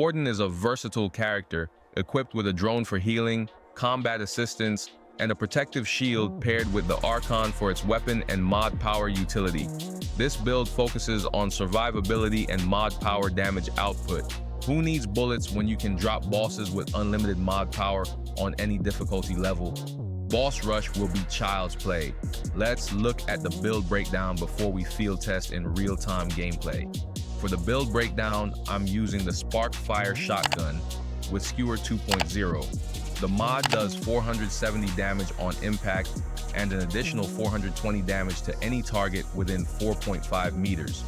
Warden is a versatile character, equipped with a drone for healing, combat assistance, and a protective shield paired with the Archon for its weapon and mod power utility. This build focuses on survivability and mod power damage output. Who needs bullets when you can drop bosses with unlimited mod power on any difficulty level? Boss Rush will be child's play. Let's look at the build breakdown before we field test in real-time gameplay. For the build breakdown, I'm using the Sparkfire Shotgun with Skewer 2.0. The mod does 470 damage on impact and an additional 420 damage to any target within 4.5 meters.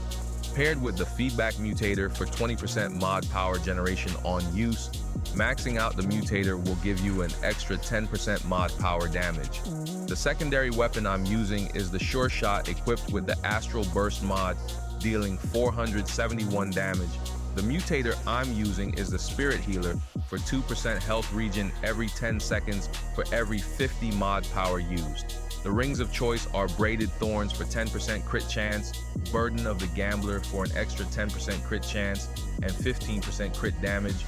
Paired with the Feedback Mutator for 20% mod power generation on use, maxing out the mutator will give you an extra 10% mod power damage. The secondary weapon I'm using is the Sure Shot equipped with the Astral Burst mod, dealing 471 damage. The mutator I'm using is the Spirit Healer for 2% health regen every 10 seconds for every 50 mod power used. The rings of choice are Braided Thorns for 10% crit chance, Burden of the Gambler for an extra 10% crit chance and 15% crit damage.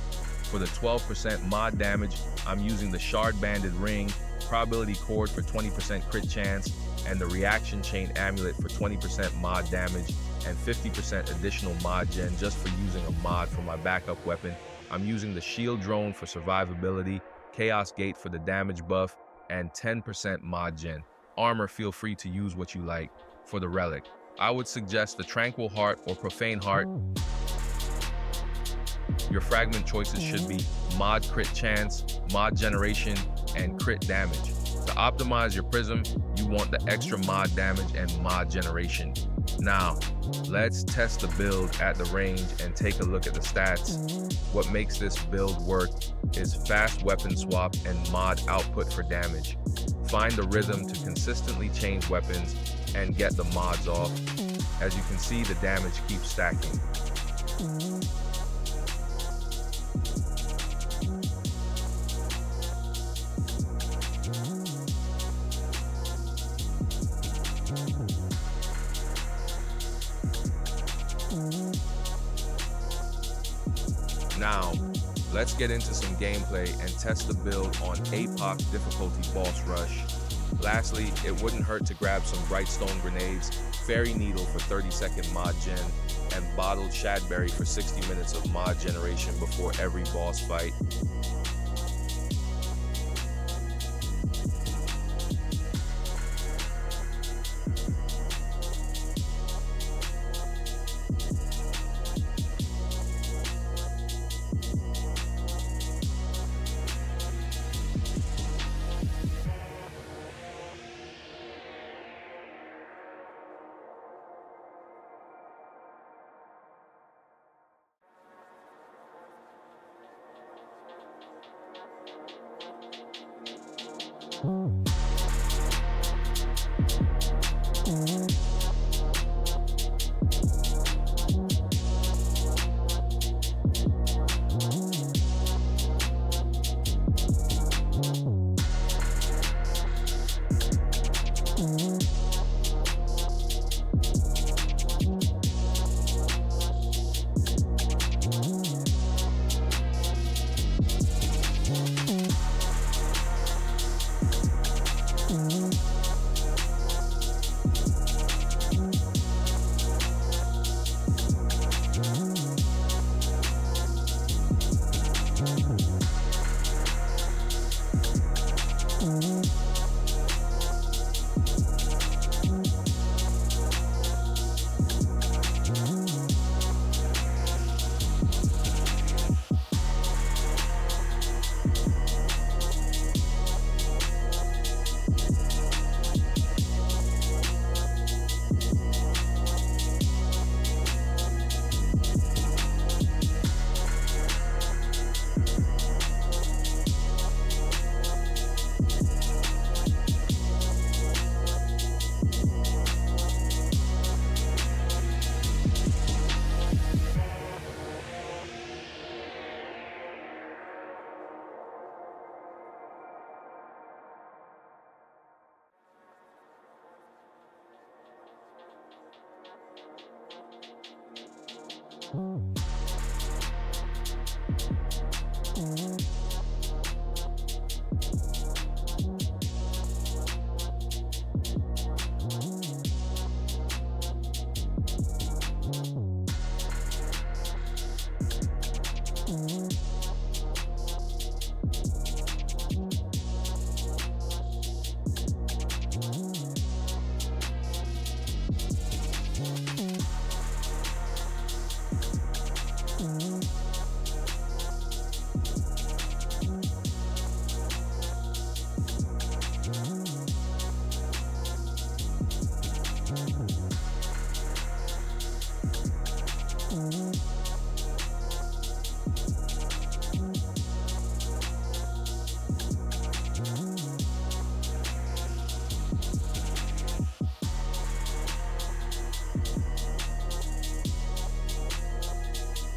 For the 12% mod damage, I'm using the Shard Banded Ring, Probability Cord for 20% crit chance, and the Reaction Chain Amulet for 20% mod damage and 50% additional mod gen just for using a mod for my backup weapon. I'm using the Shield Drone for survivability, Chaos Gate for the damage buff, and 10% mod gen. Armor, feel free to use what you like. For the relic, I would suggest the Tranquil Heart or Profane Heart. Your fragment choices should be mod crit chance, mod generation, and crit damage. To optimize your prism, you want the extra mod damage and mod generation. Now, let's test the build at the range and take a look at the stats. What makes this build work is fast weapon swap and mod output for damage. Find the rhythm to consistently change weapons and get the mods off. As you can see, the damage keeps stacking. Now, let's get into some gameplay and test the build on APOC difficulty Boss Rush. Lastly, it wouldn't hurt to grab some Bright Stone Grenades, Fairy Needle for 30-second mod gen, and Bottled Shadberry for 60 minutes of mod generation before every boss fight.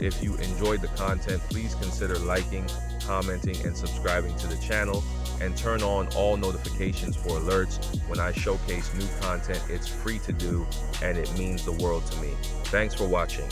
If you enjoyed the content, please consider liking, commenting, and subscribing to the channel, and turn on all notifications for alerts. When I showcase new content, it's free to do, and it means the world to me. Thanks for watching.